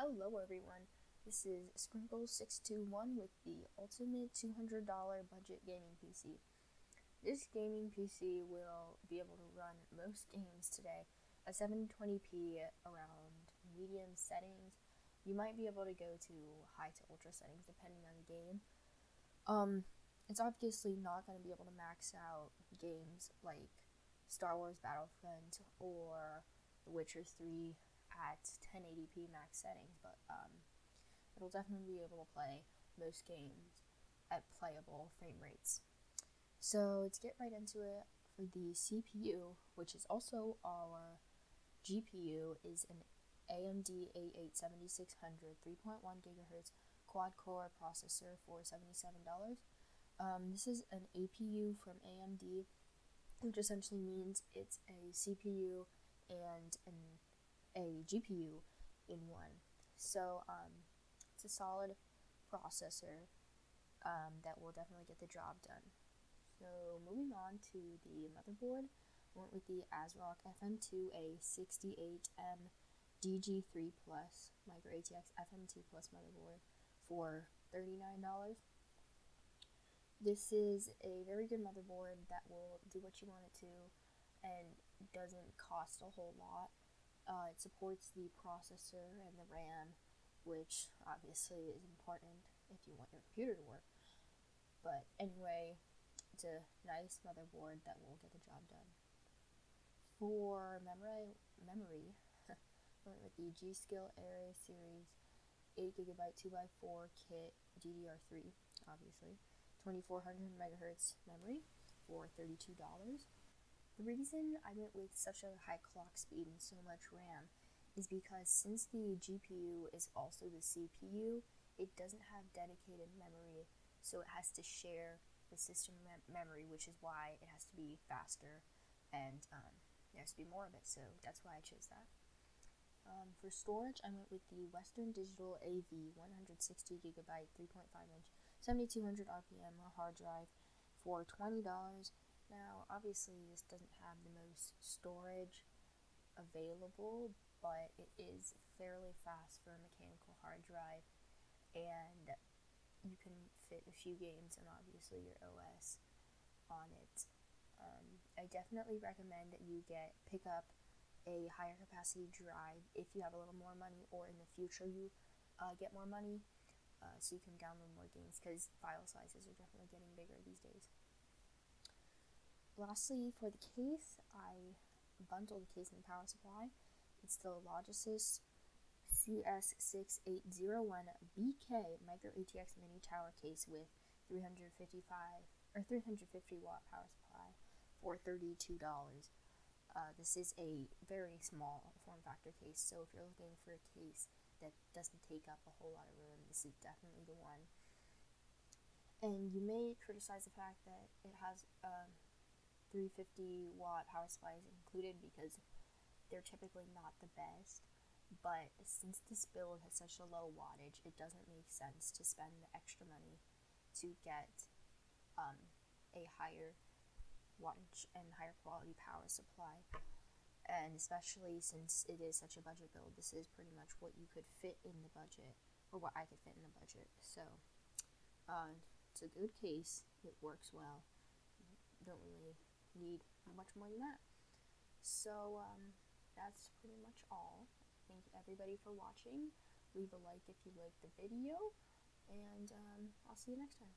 Hello everyone, this is Sprinkles621 with the ultimate $200 budget gaming PC. This gaming PC will be able to run most games today at 720p around medium settings. You might be able to go to high to ultra settings depending on the game. It's obviously not going to be able to max out games like Star Wars Battlefront or The Witcher 3 at 1080p max settings, but it'll definitely be able to play most games at playable frame rates. So let's get right into it. For the CPU, which is also our GPU, is an AMD A8 7600 3.1 GHz quad-core processor for $77. This is an APU from AMD, which essentially means it's a CPU and a GPU in one. So it's a solid processor that will definitely get the job done. So moving on to the motherboard, I went with the ASRock FM2A68M-DG3 Plus Micro ATX FM2 Plus motherboard for $39. This is a very good motherboard that will do what you want it to and doesn't cost a whole lot. It supports the processor and the RAM, which obviously is important if you want your computer to work. But anyway, it's a nice motherboard that will get the job done. For memory, went with the G.Skill Array Series 8GB 2x4 kit DDR3, obviously. 2400 MHz memory for $32. The reason I went with such a high clock speed and so much RAM is because since the GPU is also the CPU, it doesn't have dedicated memory, so it has to share the system memory, which is why it has to be faster and there has to be more of it, so that's why I chose that. For storage, I went with the Western Digital AV 160GB 3.5-inch 7200 RPM hard drive for $20. Now, obviously, this doesn't have the most storage available, but it is fairly fast for a mechanical hard drive, and you can fit a few games and obviously your OS on it. I definitely recommend that you pick up a higher capacity drive if you have a little more money, or in the future you get more money, so you can download more games, because file sizes are definitely getting bigger these days. Lastly, for the case, I bundled the case and the power supply. It's the Logisys CS6801BK Micro ATX Mini Tower case with 350 watt power supply for $32. This is a very small form factor case, so if you're looking for a case that doesn't take up a whole lot of room, this is definitely the one. And you may criticize the fact that it has 350 watt power supplies included, because they're typically not the best, but since this build has such a low wattage, it doesn't make sense to spend the extra money to get a higher wattage and higher quality power supply. And especially since it is such a budget build, this is pretty much what you could fit in the budget, or what I could fit in the budget. So it's a good case, it works well, you don't really need much more than that. So that's pretty much all. Thank everybody for watching. Leave a like if you liked the video, and I'll see you next time.